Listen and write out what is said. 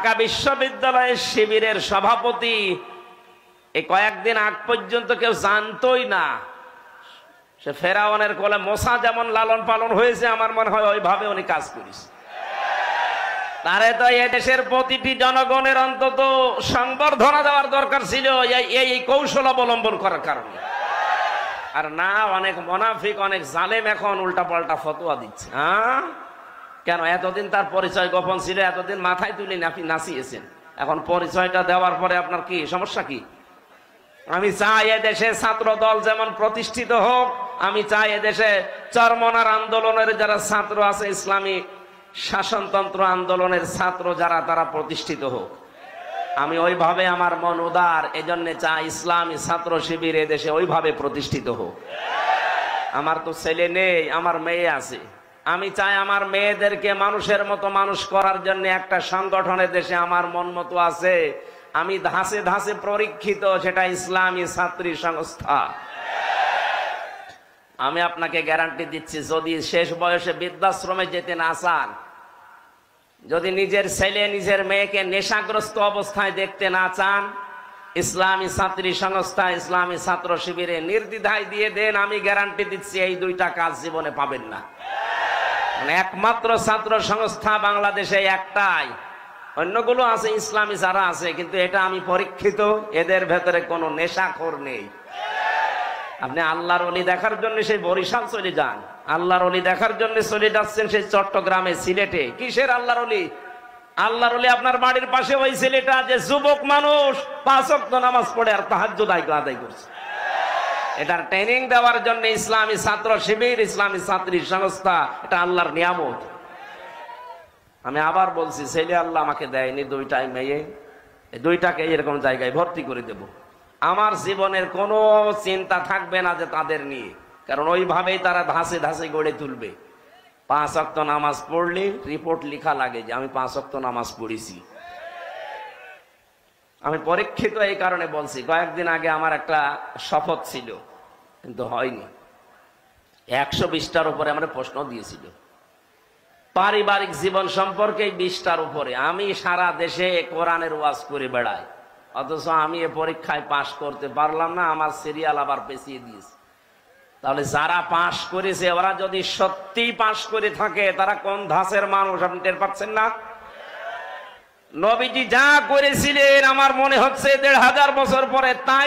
ঢাকা বিশ্ববিদ্যালয়ের শিবিরের সভাপতি এই কয়েকদিন আগ পর্যন্ত কেউ জানতোই না সে ফেরাউনের কোলে মোসা যেমন লালন পালন হয়েছে, আমার মনে হয় ওইভাবে উনি কাজ করেছে। তারে তো এই দেশের প্রতিটি জনগণের অন্তত সংবর্ধনা দেওয়ার দরকার ছিল এই কৌশল অবলম্বন করার কারণে। আর না, অনেক মুনাফিক, অনেক জালেম এখন উল্টা পাল্টা ফতোয়া দিচ্ছে। কেন? এতদিন তার পরিচয় গোপন ছিল, এতদিন মাথায় তুলে নাচিয়েছেন, এখন পরিচয়টা দেওয়ার পরে আপনার কি সমস্যা? কি আমি চাই এদেশে ছাত্র দল যেমন প্রতিষ্ঠিত হোক, আমি চাই এদেশে চরমনার আন্দোলনের যারা ছাত্র আছে, ইসলামী শাসনতন্ত্র আন্দোলনের ছাত্র যারা, তারা প্রতিষ্ঠিত হোক। আমি ওইভাবে, আমার মন উদার, এজন্য চাই ইসলামী ছাত্র শিবির এদেশে ওইভাবে প্রতিষ্ঠিত হোক। আমার তো ছেলে নেই, আমার মেয়ে আছে। আমি চাই আমার মেয়েদেরকে মানুষের মতো মানুষ করার জন্য একটা সংগঠনের দেশে আমার মন মতো আছে, আমি ধাসে ধাসে পরীক্ষিত, সেটা ইসলামী ছাত্রী সংস্থা। আমি আপনাকে গ্যারান্টি দিচ্ছি, যদি শেষ বয়সে বৃদ্ধাশ্রমে যেতে না চান, যদি নিজের ছেলে নিজের মেয়েকে নেশাগ্রস্ত অবস্থায় দেখতে না চান, ইসলামী ছাত্রী সংস্থা, ইসলামী ছাত্র শিবিরে নির্দ্বিধায় দিয়ে দেন, আমি গ্যারান্টি দিচ্ছি এই দুইটা কাজ জীবনে পাবেন না। একমাত্র ছাত্র সংস্থা বাংলাদেশে একটাই, অন্যগুলো আছে ইসলামী যারা আছে, কিন্তু এটা আমি পরীক্ষিত, এদের ভেতরে কোনো নেশাখোর নেই। আপনি আল্লাহর ওলি দেখার জন্য সেই বরিশাল চলে যান, আল্লাহর ওলি দেখার জন্য চলে যাচ্ছেন সেই চট্টগ্রামে, সিলেটে। কিসের আল্লাহর ওলি? আল্লাহর ওলি আপনার বাড়ির পাশে ওই ছেলেটা যে যুবক মানুষ 5 ওয়াক্ত নামাজ পড়ে আর তাহাজ্জুদ আদায় করছে। এটার ট্রেনিং দেওয়ার জন্য ইসলামী ছাত্র শিবির, ইসলামী ছাত্রী সংস্থা, এটা আল্লাহর নিয়ামত। আমি আবার বলছি, ছেলে আল্লাহ আমাকে দেয়নি, দুইটাই মেয়ে, দুইটাকে এরকম জায়গায় ভর্তি করে দেব। আমার জীবনের কোনো চিন্তা থাকবে না যে তাদের নিয়ে, কারণ ওইভাবেই তারা ধাসে ধাসে গড়ে তুলবে। 5 ওয়াক্ত নামাজ পড়লে রিপোর্ট লেখা লাগে যে আমি 5 ওয়াক্ত নামাজ পড়েছি। আমি পরীক্ষিত এই কারণে বলছি, কয়েকদিন আগে আমার একটা শপথ ছিল, কিন্তু হয়নি। 120টার উপরে আমরা প্রশ্ন দিয়েছিল, পারিবারিক জীবন সম্পর্কে 20টার উপরে। আমি সারা দেশে কোরআনের ওয়াজ করে বেড়াই, অথচ আমি এ পরীক্ষায় পাশ করতে পারলাম না, আমার সিরিয়াল আবার পেছিয়ে দিয়েছে। তাহলে যারা পাশ করেছে, ওরা যদি সত্যি পাশ করে থাকে, তারা কোন ধাঁচের মানুষ আপনি টের পাচ্ছেন না? নবীজি যা করেছিলেন আমার মনে হচ্ছে 1500 বছর পরে তাই